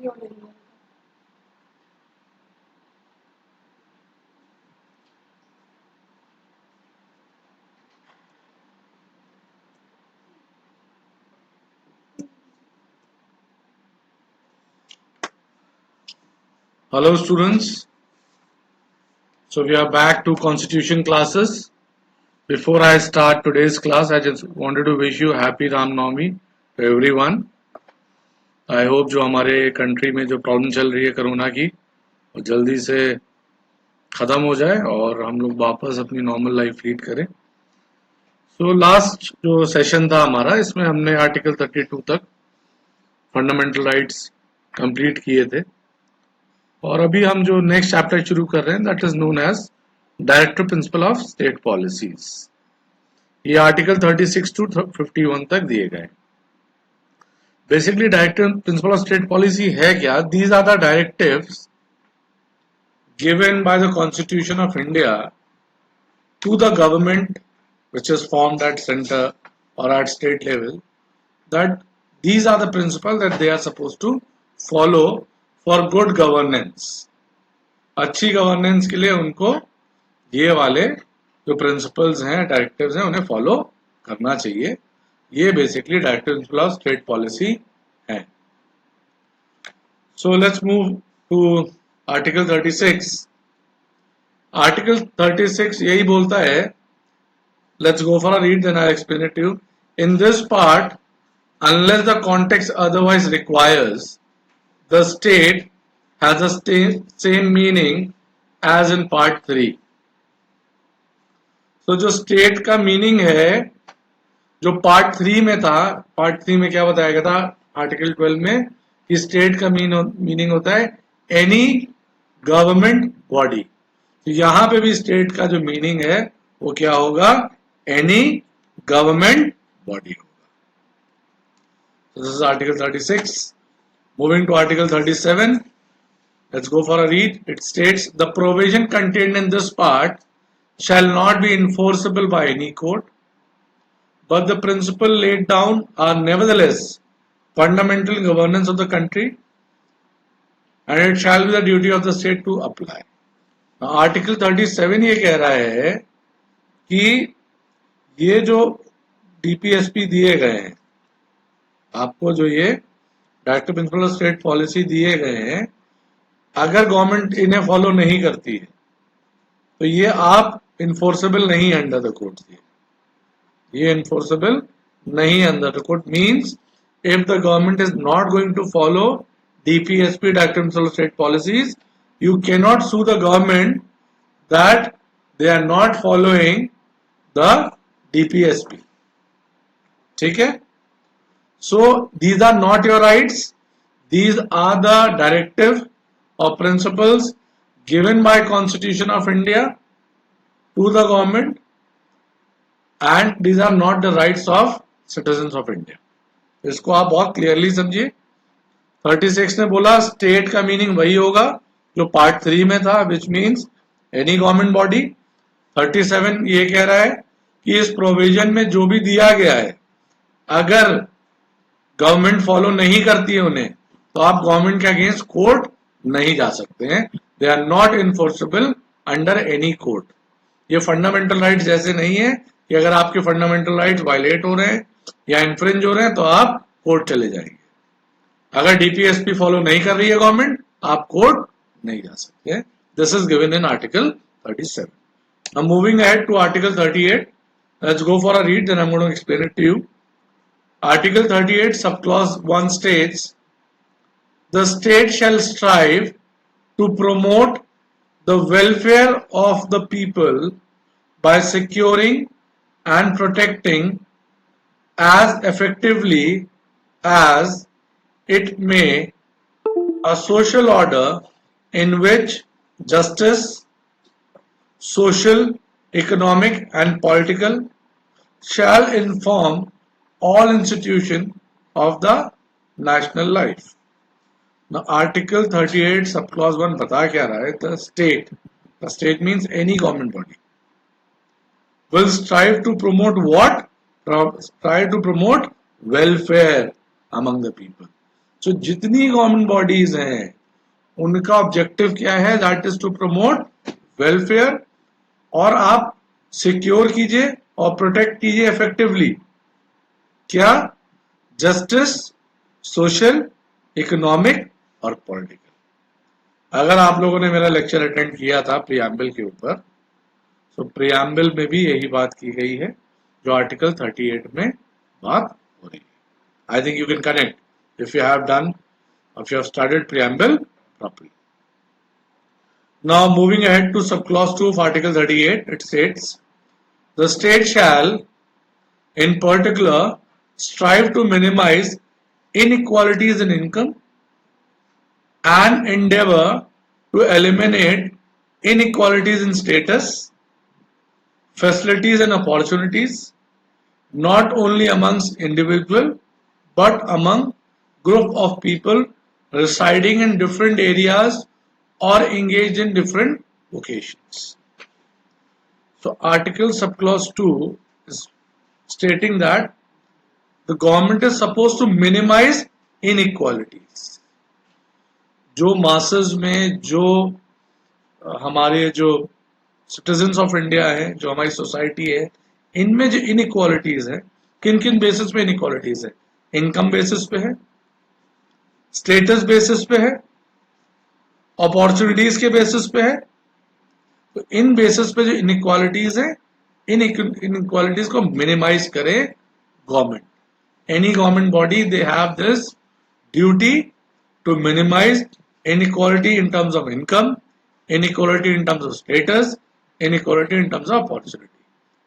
Hello students, so we are back to constitution classes. Before I start today's class, I just wanted to wish you happy Ram Navami to everyone. I hope जो हमारे country में जो problem चल रही है corona की वो जल्दी से ख़त्म हो जाए और हम लोग वापस अपनी नॉर्मल लाइफ लीड करें. सो लास्ट जो सेशन था हमारा, इसमें हमने आर्टिकल 32 तक फंडामेंटल राइट्स कंप्लीट किए थे और अभी हम जो नेक्स्ट चैप्टर शुरू कर रहे हैं that is known as directive principle of state policies. ये आर्टिकल 36 टू 51 तक दिए गए. Basically directive principle of state policy है क्या? These are the directives given by the Constitution of India to the government which is formed at center or at state level, that these are the principles that they are supposed to follow for good governance. अच्छी governance के लिए उनको ये वाले जो principles हैं, directives हैं, उन्हें फॉलो करना चाहिए. ये basically directive principle of state policy है. So let's move to article 36. Article 36 यही बोलता है, let's go for a read then I explain it to you. In this part, unless the context otherwise requires, the state has the same meaning as in part 3. तो जो state का meaning है जो part 3 में था, part 3 में क्या बताया गया था आर्टिकल 12 में कि स्टेट का मीनिंग होता है एनी गवर्नमेंट बॉडी. तो यहां पे भी स्टेट का जो मीनिंग है वो क्या होगा? एनी गवर्नमेंट बॉडी होगा. So this is Article 36. Moving to Article 37. Let's go for a read. It states, the provision contained in this part shall not be enforceable by any court, but the principle laid down are nevertheless fundamental governance of the country, and it shall be the duty of the state to apply. Now, Article 37 ये कह रहा है कि ये जो DPSP दिए गए हैं, आपको जो ये directive principle of state policy दिए गए हैं, अगर गवर्नमेंट इन्हें फॉलो नहीं करती है तो ये आप इन्फोर्सेबल नहीं अंडर द कोर्ट. ये इन्फोर्सेबल नहीं under the court means if the government is not going to follow DPSP, Directive Principle of State Policies, you cannot sue the government that they are not following the DPSP. ठीक है? So these are not your rights. These are the directive or principles given by Constitution of India to the government, and these are not the rights of citizens of India. इसको आप बहुत clearly समझिए. 36 ने बोला state का meaning वही होगा जो पार्ट 3 में था, which means any government body. 37 ये कह रहा है कि इस प्रोविजन में जो भी दिया गया है, अगर गवर्नमेंट फॉलो नहीं करती है उन्हें, तो आप गवर्नमेंट के अगेंस्ट कोर्ट नहीं जा सकते हैं. They are not enforceable under any court. ये फंडामेंटल राइट्स जैसे नहीं है कि अगर आपके फंडामेंटल राइट्स वायलेट हो रहे हैं या इन्फ्रिंज हो रहे हैं तो आप कोर्ट चले जाएंगे. अगर डीपीएसपी फॉलो नहीं कर रही है गवर्नमेंट, आप कोर्ट नहीं जा सकते. This is given in article 37. Now moving ahead to Article 38. Let's go for a read, then I'm going to explain it to you. Article 38 subclause 1 states, the state shall strive to promote the welfare of the people by securing and protecting as effectively as it may a social order in which justice, social, economic and political shall inform all institutions of the national life. Now Article 38 subclause 1 बता क्या रहा है? The state means any government body will strive to promote what? Strive to promote welfare among the people. So जितनी government bodies हैं उनका objective क्या है? That is to promote welfare, और आप सिक्योर कीजिए और प्रोटेक्ट कीजिए इफेक्टिवली क्या? जस्टिस, सोशल, इकोनॉमिक और पॉलिटिकल। अगर आप लोगों ने मेरा लेक्चर अटेंड किया था प्रियम्बल के ऊपर, तो प्रियम्बल में भी यही बात की गई है जो आर्टिकल 38 में बात हो रही है। I think you can connect if you have done, if you have studied preamble properly. Now moving ahead to subclause 2 of article 38, it states the state shall in particular strive to minimize inequalities in income and endeavor to eliminate inequalities in status, facilities and opportunities, not only amongst individual but among group of people residing in different areas or engaged in different vocations. So article subclause 2 is stating that the government is supposed to minimize inequalities. जो masses में जो हमारे जो citizens of India है, जो हमारी society है, इनमें जो inequalities है, किन किन basis पे inequalities है? Income basis पे है, स्टेटस बेसिस पे है, अपॉर्चुनिटीज के बेसिस पे है। तो इन बेसिस पे जो इनइक्वालिटीज है, इन इनइक्वालिटीज को मिनिमाइज करे government. Any government body they have this duty to minimize inequality in terms of income, inequality in terms of status, inequality in terms of opportunity.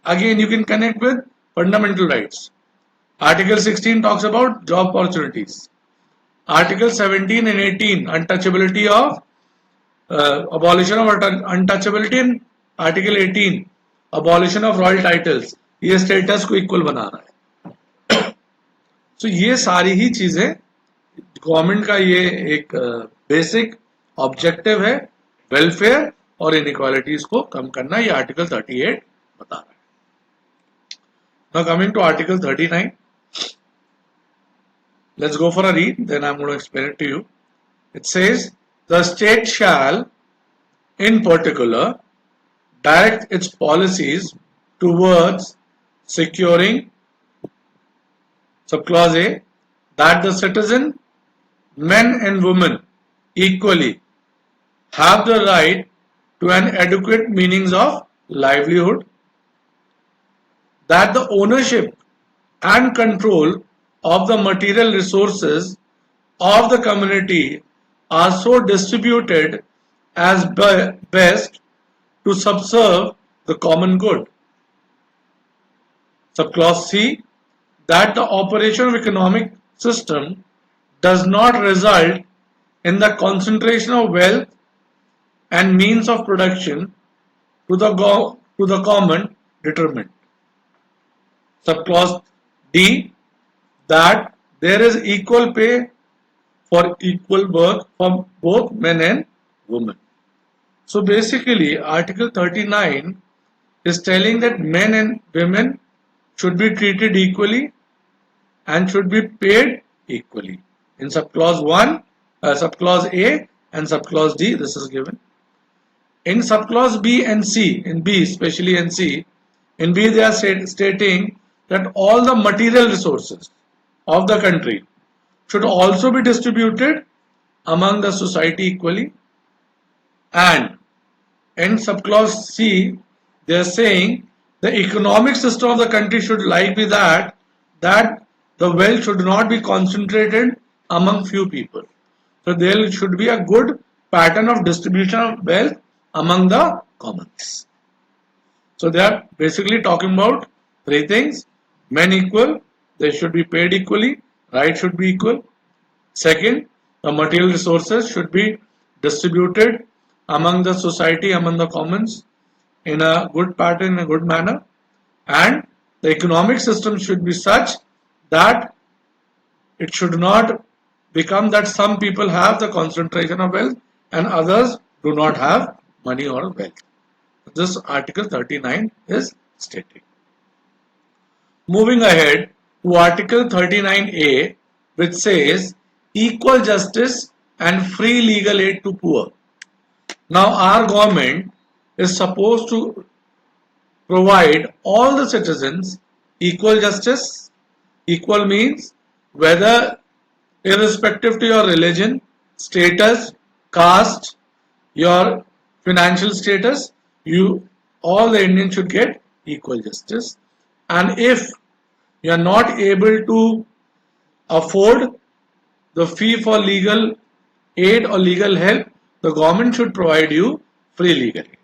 Again, you can connect with fundamental rights. Article 16 talks about job opportunities. Article 17 and 18, untouchability of abolition of untouchability, and Article 18, abolition of royal titles, ये status को equal बना रहा है। तो ये सारी ही चीजें government का ये एक बेसिक ऑब्जेक्टिव है, वेलफेयर और इनइक्वालिटीज को कम करना, ये आर्टिकल 38 बता रहा है। Now coming to article 39, let's go for a read, then I'm going to explain it to you. It says, the state shall, in particular, direct its policies towards securing, subclause A, that the citizen, men and women, equally have the right to an adequate means of livelihood, that the ownership and control of the material resources of the community are so distributed as best to subserve the common good. Subclause C, that the operation of economic system does not result in the concentration of wealth and means of production to the common detriment. Subclause D, that there is equal pay for equal work for both men and women. So basically, Article 39 is telling that men and women should be treated equally and should be paid equally. In subclause 1, subclause A and subclause D, this is given. In subclause B and C, in B especially and C, in B they are stating that all the material resources of the country should also be distributed among the society equally. And in subclause C, they are saying the economic system of the country should lie with that the wealth should not be concentrated among few people. So there should be a good pattern of distribution of wealth among the commons. So they are basically talking about three things: men equal, they should be paid equally, right should be equal. Second, the material resources should be distributed among the society, among the commons in a good pattern, in a good manner. And the economic system should be such that it should not become that some people have the concentration of wealth and others do not have money or wealth. This Article 39 is stating. Moving ahead to Article 39A, which says equal justice and free legal aid to poor. Now our government is supposed to provide all the citizens equal justice. Equal means whether irrespective to your religion, status, caste, your financial status, you all the Indians should get equal justice. And if you are not able to afford the fee for legal aid or legal help, the government should provide you free legal aid.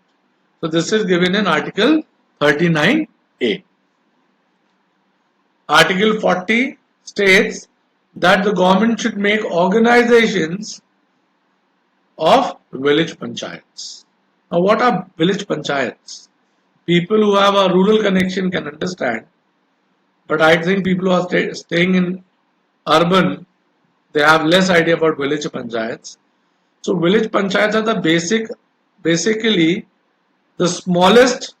So this is given in Article 39A. Article 40 states that the government should make organizations of village panchayats. Now what are village panchayats? People who have a rural connection can understand, but I think people who are staying in urban, they have less idea about village panchayats. So village panchayats are the basically the smallest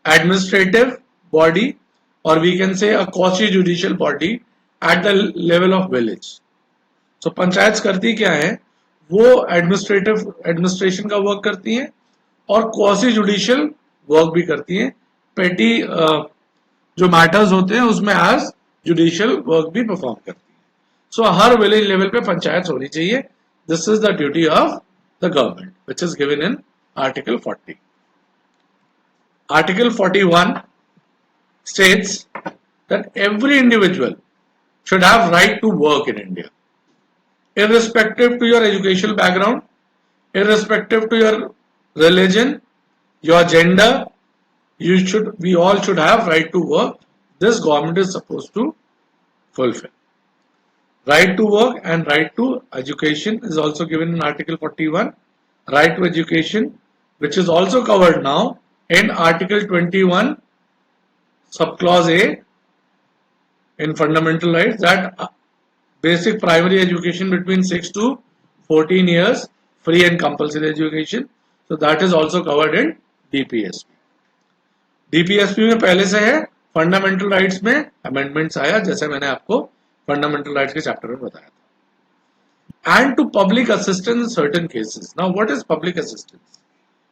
administrative body, or we can say a quasi-judicial body at the level of village. So panchayat करती क्या है, वो administration का work करती हैं और quasi judicial work भी करती हैं. पेटी जो मैटर्स होते हैं उसमें एज जुडिशियल वर्क भी परफॉर्म करती हैं. सो हर विलेज लेवल पे पंचायत होनी चाहिए. This is the duty of the government which is given in article 40. Article 41 states that every individual should have right to work in India, irrespective to your educational background, irrespective to your religion, your gender. We all should have right to work. This government is supposed to fulfill. Right to work and right to education is also given in Article 41. Right to education, which is also covered now in Article 21 subclause A in fundamental rights, that basic primary education between 6 to 14 years, free and compulsory education. So that is also covered in DPSP. DPSP में पहले से है, fundamental rights में amendments आया, जैसे मैंने आपको fundamental rights के चैप्टर में बताया था. And to public assistance in certain cases. Now what is public assistance?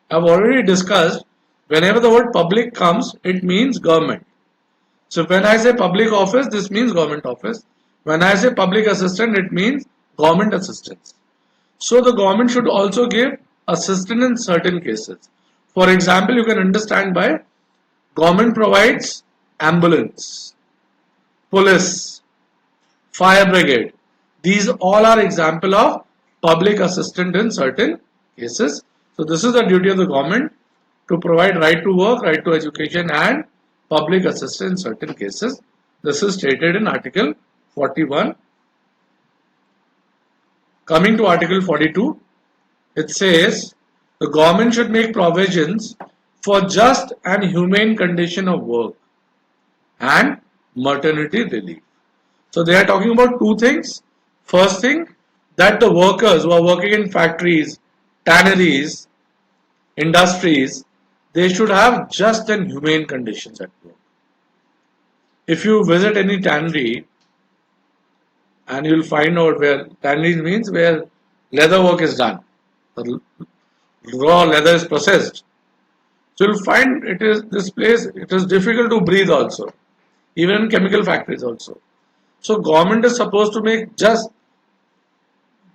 I've already discussed. Whenever the word public comes, it means government. So when I say public office, this means government office. When I say public assistant, it means government assistance. So the government should also give assistance in certain cases. For example, you can understand by government provides ambulance, police, fire brigade. These all are example of public assistance in certain cases. So this is the duty of the government, to provide right to work, right to education and public assistance in certain cases. This is stated in Article 41. Coming to Article 42, it says the government should make provisions for just and humane condition of work and maternity relief. So they are talking about two things. First thing, that the workers who are working in factories, tanneries, industries, they should have just and humane conditions at work. If you visit any tannery, and you'll find out where tannery means where leather work is done, the raw leather is processed. So you'll find it is difficult to breathe also, even in chemical factories also. So government is supposed to make just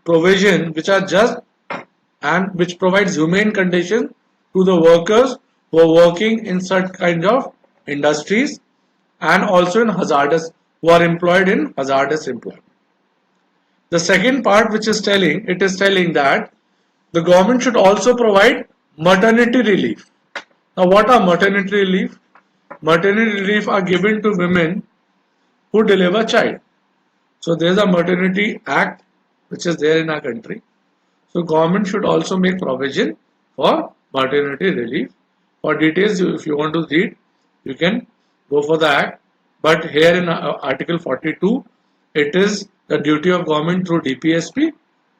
provision which are just and which provides humane conditions to the workers who are working in such kind of industries and also in who are employed in hazardous employment. The second part which is telling that the government should also provide maternity relief. Now what are maternity relief? Maternity relief are given to women who deliver child. So there is a maternity act which is there in our country. So government should also make provision for maternity relief. For details, if you want to read, you can go for the act. But here in Article 42, it is the duty of government through DPSP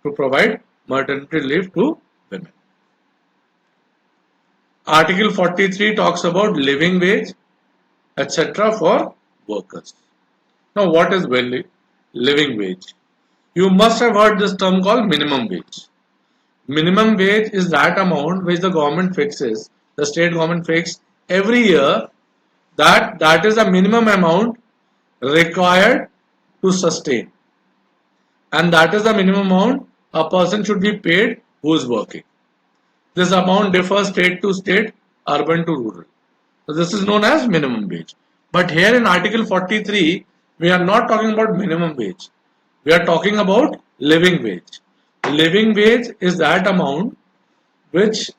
to provide maternity leave to women. Article 43 talks about living wage, etc. for workers. Now, what is living wage? You must have heard this term called minimum wage. Minimum wage is that amount which the government fixes, the state government fixes every year, that is the minimum amount required to sustain, and that is the minimum amount a person should be paid who is working. This amount differs state to state, urban to rural. So this is known as minimum wage. But here in Article 43, we are not talking about minimum wage. We are talking about living wage. Living wage is that amount which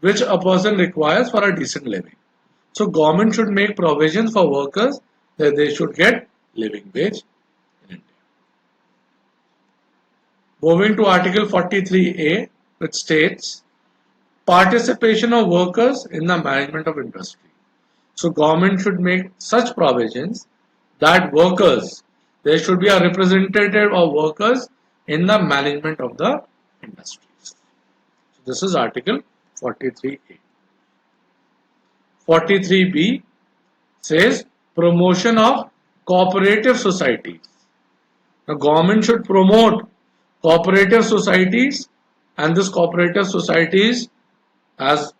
a person requires for a decent living. So government should make provisions for workers that they should get living wage in India. Moving to Article 43A, which states participation of workers in the management of industry. So government should make such provisions that workers, there should be a representative of workers in the management of the industries. So this is Article 43A. 43B says promotion of cooperative societies. The government should promote cooperative societies, and this cooperative societies, as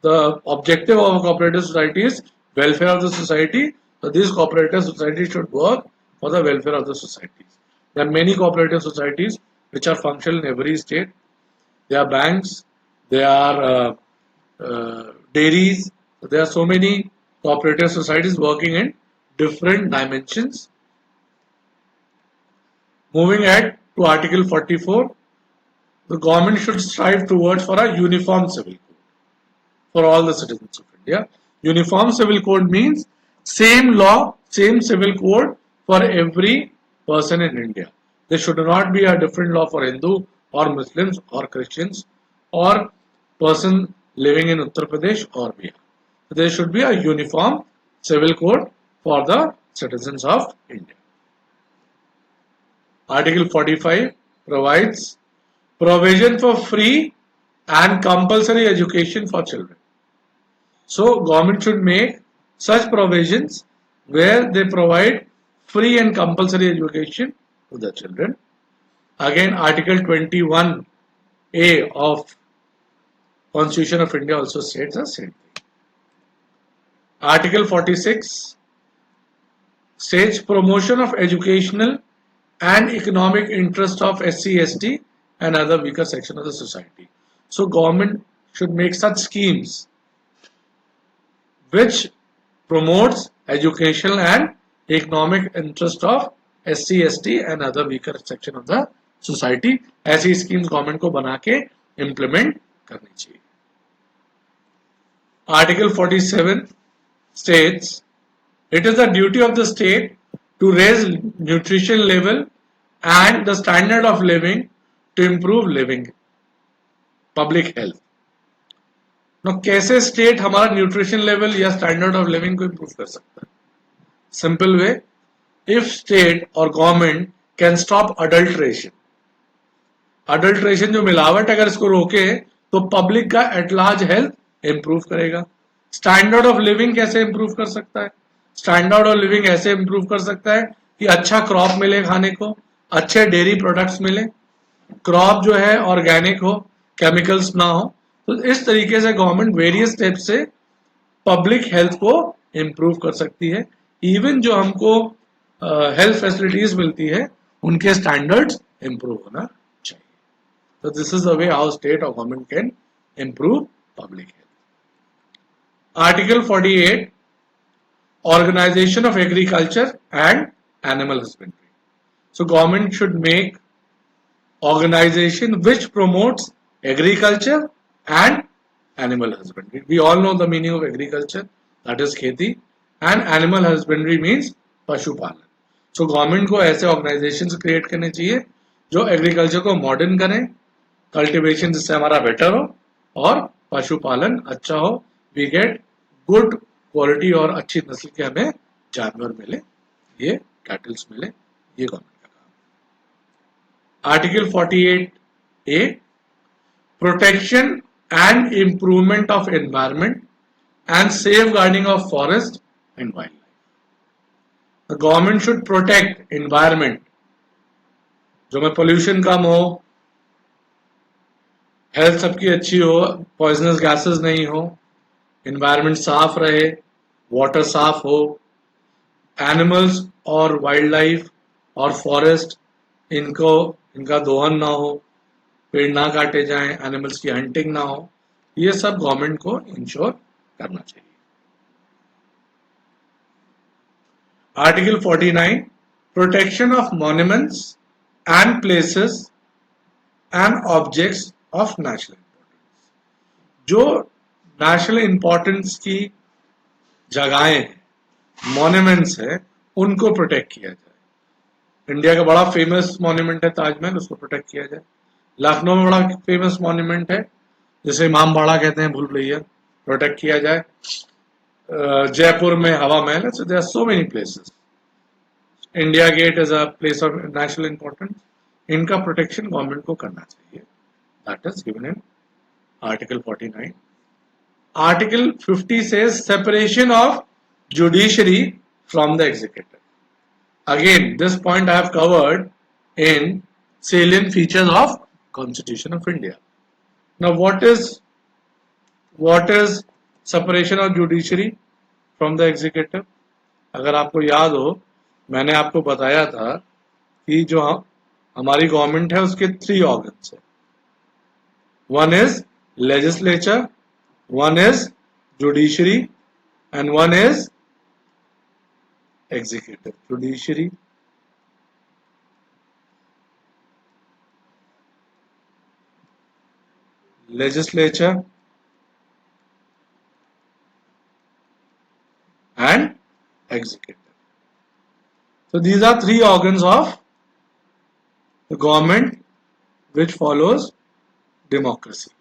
the objective of a cooperative society is welfare of the society. So these cooperative societies should work for the welfare of the societies. There are many cooperative societies which are functional in every state. There are banks, there are dairies. There are so many cooperative societies working in different dimensions. Moving ahead to Article 44, the government should strive towards for a uniform civil code for all the citizens of India. Uniform civil code means same law, same civil code for every person in India. There should not be a different law for Hindu or Muslims or Christians or person living in Uttar Pradesh or Bihar. There should be a uniform civil code for the citizens of India. Article 45 provides provision for free and compulsory education for children. So government should make such provisions where they provide free and compulsory education to the children. Again, Article 21A of Constitution of India also states the same thing. Article 46 states promotion of educational and economic interest of SC, ST and other weaker section of the society. So government should make such schemes which promotes educational and economic interest of SC, ST and other weaker section of the society. ऐसी schemes government को बना के implement करनी चाहिए. Article 47 states it is the duty of the state to raise nutrition level and the standard of living to improve living public health. Now कैसे state हमारा nutrition level या standard of living को improve कर सकता है? Simple way, if state और government can stop adulteration जो मिलावट अगर इसको रोके तो पब्लिक का एट लार्ज हेल्थ इंप्रूव करेगा. स्टैंडर्ड ऑफ लिविंग कैसे इंप्रूव कर सकता है? स्टैंडर्ड ऑफ लिविंग ऐसे इंप्रूव कर सकता है कि अच्छा क्रॉप मिले खाने को, अच्छे डेयरी प्रोडक्ट्स मिले, क्रॉप जो है ऑर्गेनिक हो, केमिकल्स ना हो. तो इस तरीके से गवर्नमेंट वेरियस स्टेप से पब्लिक हेल्थ को इम्प्रूव कर सकती है. इवन जो हमको हेल्थ फैसिलिटीज मिलती है उनके स्टैंडर्ड्स इम्प्रूव होना चाहिए. तो this is the way how state और government can improve public health. Article 48 organisation of agriculture and animal husbandry. So government should make organization which promotes agriculture and animal husbandry. We all know the meaning of agriculture, that is खेती, and animal husbandry means पशुपालन. So government को ऐसे organizations create करने चाहिए जो agriculture को modern करें, cultivation जिससे हमारा better हो और पशुपालन अच्छा हो, we get good quality और अच्छी नस्ल के हमें जानवर मिले, ये cattles मिले, ये government. Article 48A protection and improvement of environment and safeguarding of forest and wildlife. The government should protect environment. जो में पोल्यूशन कम हो, हेल्थ सबकी अच्छी हो, पॉइजनस गैसेस नहीं हो, एनवायरनमेंट साफ रहे, वाटर साफ हो, एनिमल्स और वाइल्ड लाइफ और फॉरेस्ट इनका दोहन ना हो, पेड़ ना काटे जाएं, एनिमल्स की हंटिंग ना हो, ये सब गवर्नमेंट को इंश्योर करना चाहिए। Article 49 protection of monuments and places and objects of national importance. जो नेशनल इंपॉर्टेंस की जगहें हैं, मॉन्यूमेंट्स है, उनको प्रोटेक्ट किया जाए। इंडिया का बड़ा फेमस मॉन्यूमेंट है ताजमहल, उसको प्रोटेक्ट किया जाए। लखनऊ में बड़ा फेमस मॉन्यूमेंट है जिसे इमाम बाड़ा कहते हैं, भूल भैया, प्रोटेक्ट किया जाए। जयपुर में हवा महल है। So there are so many places. India Gate is a place of national importance. इनका प्रोटेक्शन गवर्नमेंट को करना चाहिए। That is given in article 49। Article 50 says separation of judiciary from the executive. Again, this point I have covered in salient features of Constitution of India. Now, what is separation of judiciary from the executive? अगर आपको याद हो, मैंने आपको बताया था कि जो हमारी गवर्नमेंट है उसके 3 ऑर्गन्स है। One is legislature, one is judiciary, and one is executive. Judiciary, legislature, and executive. So these are 3 organs of the government which follows democracy.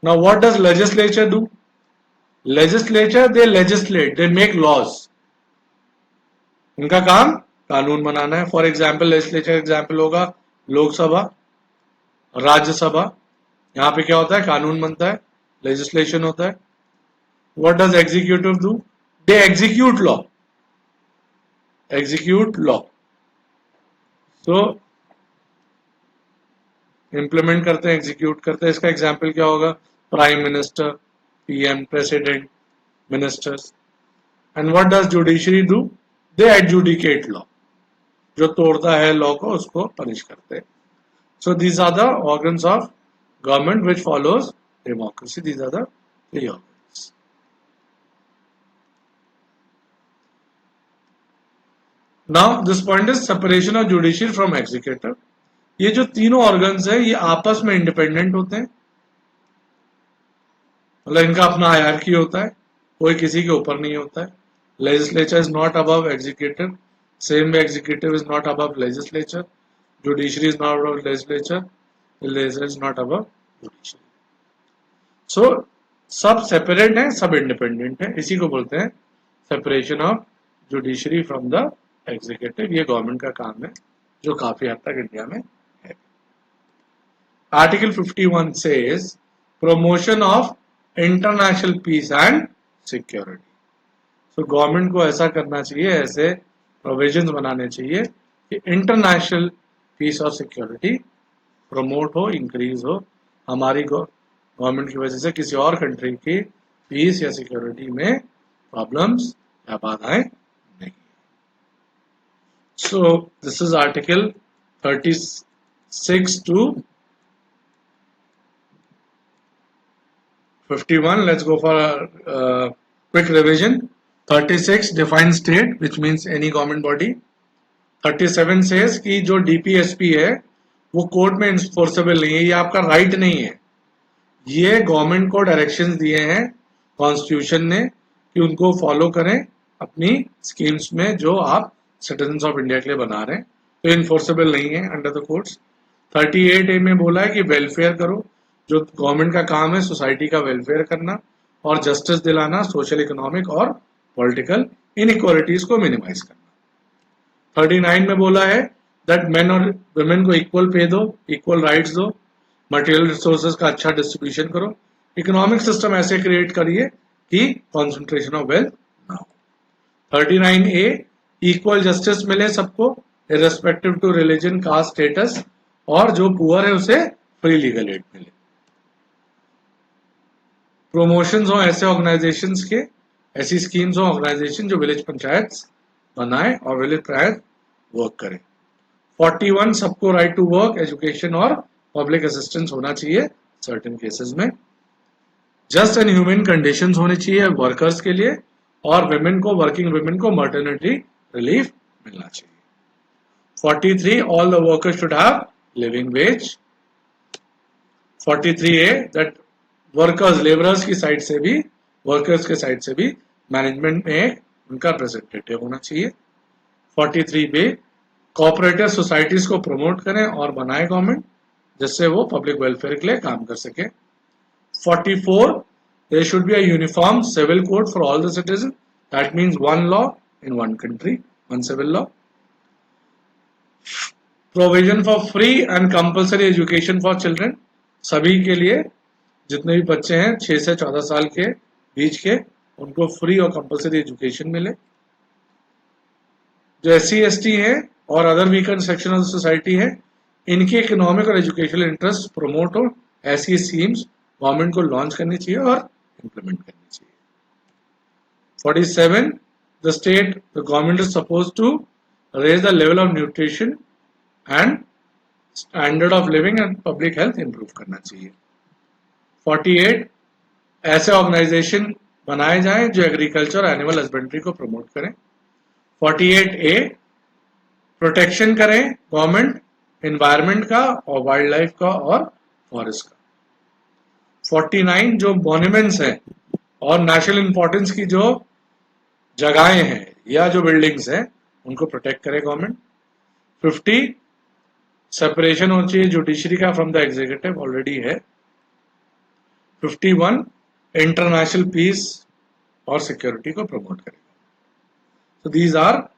Now, what does legislature do? Legislature, they legislate, they make laws. उनका काम कानून बनाना है। For example, legislature example होगा लोकसभा, राज्यसभा। यहां पे क्या होता है? कानून बनता है, लेजिस्लेशन होता है। What does executive do? They execute law. Execute law, so implement करते हैं, एग्जीक्यूट करते हैं। इसका एग्जाम्पल क्या होगा? Prime minister, PM, president, ministers. And what does judiciary do? They adjudicate law. जो तोड़ता है लॉ को उसको पनिश करते हैं। So these are the organs of government which follows democracy. These are the 3 organs. Now this point is separation of judiciary from executive. ये जो तीनों ऑर्गन्स है ये आपस में इंडिपेंडेंट होते हैं, मतलब इनका अपना हायरार्की होता है, कोई किसी के ऊपर नहीं होता है। Legislature is not above executive, same way executive is not above legislature, judiciary is not above legislature, legislature is not above judiciary. So सब सेपरेट है, सब इंडिपेंडेंट है। इसी को बोलते हैं separation of judiciary from the executive. ये government का काम है जो काफी हद तक इंडिया में है। Article 51 says promotion of international peace and security. तो गवर्नमेंट को ऐसा करना चाहिए, ऐसे प्रोविजंस बनाने चाहिए कि इंटरनेशनल पीस और सिक्योरिटी प्रमोट हो, इंक्रीज हो। हमारी गवर्नमेंट की वजह से किसी और कंट्री की पीस या सिक्योरिटी में प्रॉब्लम्स या बाधाएं नहीं। So this is article 36 to 51. Let's go for a quick revision. 36 defines state, which means any government body. 37 says कि जो DPSP है वो कोर्ट में इन्फोर्सेबल नहीं है, ये आपका राइट नहीं है। ये गवर्नमेंट को डायरेक्शंस दिए हैं कॉन्स्टिट्यूशन ने कि उनको फॉलो करें अपनी स्कीम्स में जो आप सिटीजन्स ऑफ इंडिया के लिए बना रहे हैं, तो इन्फोर्सेबल नहीं है अंडर द कोर्ट्स। 38A में बोला है कि वेलफेयर करो। जो गवर्नमेंट का काम है सोसाइटी का वेलफेयर करना और जस्टिस दिलाना, सोशल, इकोनॉमिक और पॉलिटिकल इनइक्वालिटीज को मिनिमाइज करना। 39 में बोला है दैट मेन और वुमेन को इक्वल पे दो, इक्वल राइट्स दो, मटेरियल रिसोर्सेज का अच्छा डिस्ट्रीब्यूशन करो, इकोनॉमिक सिस्टम ऐसे क्रिएट करिए कि कॉन्सेंट्रेशन ऑफ वेल्थ ना हो। 39A इक्वल जस्टिस मिले सबको, irrespective to religion, caste, status, और जो पुअर है उसे फ्री लीगल एड मिले। प्रमोशंस हो ऐसे ऑर्गेनाइजेशंस के, ऐसी स्कीम्स हो ऑर्गेनाइजेशन जो विलेज पंचायत बनाए और विलेज पंचायत वर्क करे। 41 सबको राइट टू वर्क, एजुकेशन और पब्लिक असिस्टेंस होना चाहिए सर्टेन केसेस में। जस्ट एंड ह्यूमन कंडीशंस होनी चाहिए वर्कर्स के लिए, और विमेन को, वर्किंग विमेन को मर्टर्निटी रिलीफ मिलना चाहिए। 43 all the workers should have living veg. 43A that workers, labourers की साइड से भी, वर्कर्स के साइड से भी मैनेजमेंट में उनका रिप्रेजेंटेटिव होना चाहिए। 43B कोऑपरेटिव सोसाइटीज को प्रमोट करें और बनाए गवर्नमेंट, जिससे वो पब्लिक वेलफेयर के लिए काम कर सके। 44 there should be a uniform civil code for all the citizens, that means one law in one country, one civil law. Provision for free and compulsory education for children, सभी के लिए जितने भी बच्चे हैं 6 से 14 साल के बीच के, उनको फ्री और कंपलसरी एजुकेशन मिले। जो SC ST है और other weaker section of society है, इनके इकोनॉमिक और एजुकेशनल इंटरेस्ट प्रमोट हो, ऐसी स्कीम्स गवर्नमेंट को लॉन्च करनी चाहिए और implement करनी चाहिए। 47 the government is supposed to raise the level of nutrition and standard of living and public health improve करना चाहिए। 48 ऐसे ऑर्गेनाइजेशन बनाए जाएं जो एग्रीकल्चर और एनिमल हस्बेंड्री को प्रमोट करें। 48A प्रोटेक्शन करें गवर्नमेंट एनवायरमेंट का और वाइल्ड लाइफ का और फॉरेस्ट का। 49 जो मॉन्यूमेंट्स हैं और नेशनल इंपॉर्टेंस की जो जगहें हैं या जो बिल्डिंग्स हैं उनको प्रोटेक्ट करे गवर्नमेंट। 50 सेपरेशन होनी चाहिए जुडिशरी का फ्रॉम द एग्जीक्यूटिव, ऑलरेडी है। 51 इंटरनेशनल पीस और सिक्योरिटी को प्रमोट करेगा। तो these are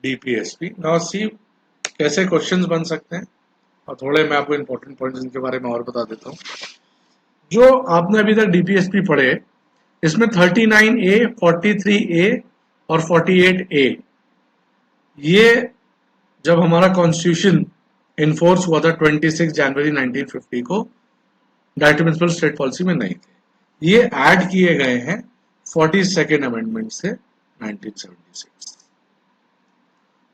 DPSP। Now see कैसे क्वेश्चंस बन सकते हैं, और थोड़े मैं आपको इंपॉर्टेंट पॉइंट्स इनके बारे में और बता देता हूँ। जो आपने अभी तक DPSP पढ़े, इसमें 39A, 43A और 48A, ये जब हमारा कॉन्स्टिट्यूशन इन्फोर्स हुआ था 26 जनवरी 1950 को, डायरेक्टिव प्रिंसिपल स्टेट पॉलिसी में नहीं थे। ये ऐड किए गए हैं 42nd अमेंडमेंट से 1976।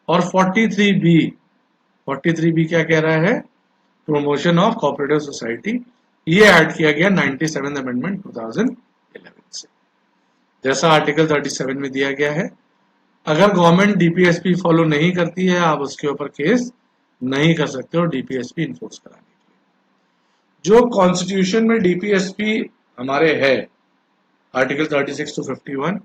और 43B क्या कह रहा है, प्रमोशन ऑफ कोऑपरेटिव सोसाइटी, ये ऐड किया गया 97th अमेंडमेंट 2011 से। जैसा आर्टिकल 37 में दिया गया है, अगर गवर्नमेंट DPSP फॉलो नहीं करती है, आप उसके ऊपर केस नहीं कर सकते हो DPSP इन्फोर्स कराने के लिए। जो कॉन्स्टिट्यूशन में DPSP हमारे है आर्टिकल 36 to 51,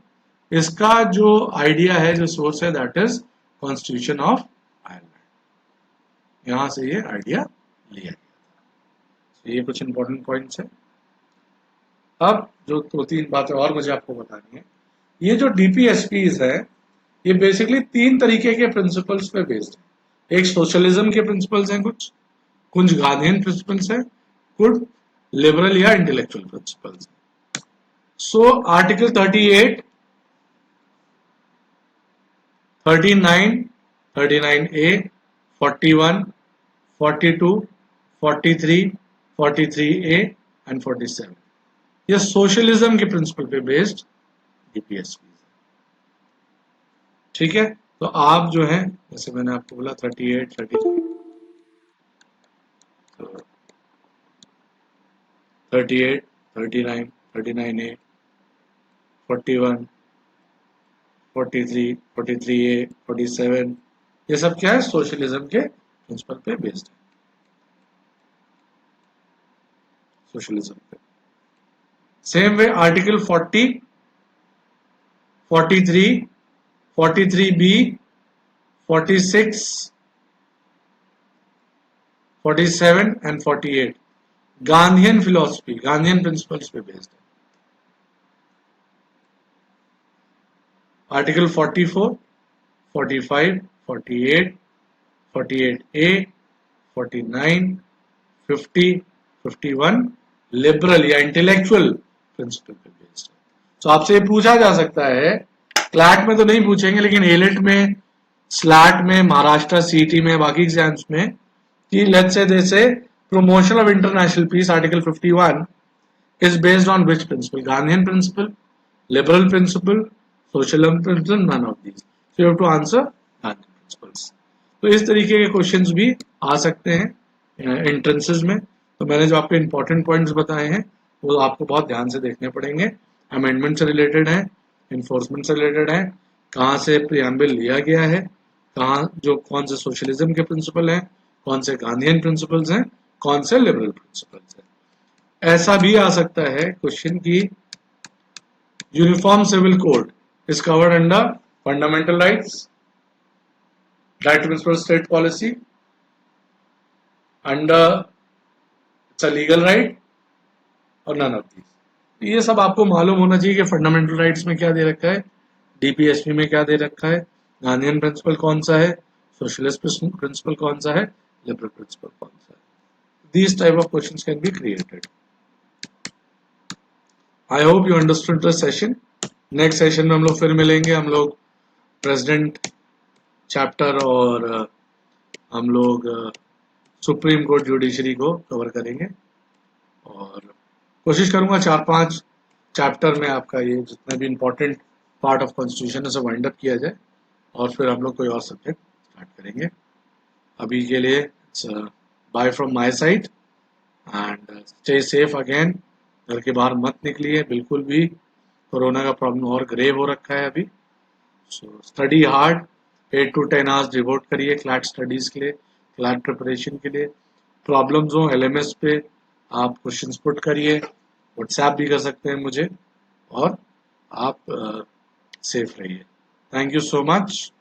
इसका जो आइडिया है, जो सोर्स है, that is constitution of Ireland. यहां से ये आइडिया लिया गया। ये कुछ इंपॉर्टेंट पॉइंट्स है। अब जो 2-3 बातें और मुझे आपको बतानी है, ये जो DPSPs है, ये बेसिकली 3 तरीके के प्रिंसिपल्स पे बेस्ड है। एक सोशलिज्म के प्रिंसिपल्स हैं, कुछ गांधीयन प्रिंसिपल्स हैं, कुछ लिबरल या इंटेलेक्चुअल प्रिंसिपल्स हैं। So article 38, 39, 39A, 41, 42, 43, 43A and 47, ये सोशलिज्म के प्रिंसिपल पे बेस्ड DPSP। ठीक है, तो आप जो है, जैसे मैंने आपको बोला 38, 39, 39, 39A, 41, 43, 43A, 47, ये सब क्या है, सोशलिज्म के प्रिंसिपल पे बेस्ड है। सोशलिज्म पे same way article 40, 43, 43B, 46, 47 and 48 Gandhian philosophy, Gandhian principles पे बेस्ड है। आर्टिकल 44, 45, 48, 48A, 49, 50, 51 लिबरल या इंटेलेक्चुअल प्रिंसिपल पे बेस्ड है। तो आपसे ये पूछा जा सकता है, क्लैट में तो नहीं पूछेंगे लेकिन एलेट में स्लैट में, महाराष्ट्र सीईटी में, बाकी एग्जाम्स में कि लेट्स से दे से promotion of international peace, Article 51 is based on which principle? Gandhian principle, liberal principle, socialism principle, none of these. So you have to answer Gandhian principles. तो इस तरीके के क्वेश्चंस भी आ सकते हैं एंट्रेंसेस में. तो मैंने जो आपको इंपॉर्टेंट पॉइंट्स बताए हैं वो आपको बहुत ध्यान से देखने पड़ेंगे. अमेंडमेंट से रिलेटेड है, इन्फोर्समेंट से रिलेटेड है, कहाँ से प्रियम्बल लिया गया है, कहाँ जो कौन से सोशलिज्म के प्रिंसिपल हैं, कौन से गांधीयन प्रिंसिपल्स हैं, कौन से लिबरल प्रिंसिपल्स हैं. ऐसा भी आ सकता है क्वेश्चन की uniform civil code is covered under fundamental rights, right to principle state policy, under its a legal right और नन ऑफ दीज. ये सब आपको मालूम होना चाहिए कि फंडामेंटल राइट्स में क्या दे रखा है, डीपीएसपी में क्या दे रखा है, गांधीयन प्रिंसिपल कौन सा है, सोशलिस्ट प्रिंसिपल कौन सा है, लिबरल प्रिंसिपल कौन सा है. These type of questions can be created. I hope you understood the session. Next session में हम लोग फिर मिलेंगे. हम लोग प्रेसिडेंट चैप्टर और हम लोग सुप्रीम कोर्ट जुडिशरी को कवर करेंगे और कोशिश करूंगा 4-5 चैप्टर में आपका ये जितना भी इम्पोर्टेंट पार्ट ऑफ कॉन्स्टिट्यूशन है सब वाइंड अप किया जाए और फिर हम लोग कोई और सब्जेक्ट स्टार्ट करेंगे. अभी के लिए bye from my side and stay safe again. घर के बाहर मत निकलिए बिल्कुल भी. कोरोना का प्रॉब्लम और ग्रेव हो रखा है अभी. So study hard. 8 to 10 hours devote करिए क्लैट स्टडीज के लिए, क्लैट प्रिपरेशन के लिए. प्रॉब्लम्स हो एलएमएस पे आप क्वेश्चंस पुट करिए. व्हाट्सएप भी कर सकते हैं मुझे और आप सेफ रहिए. Thank you so much.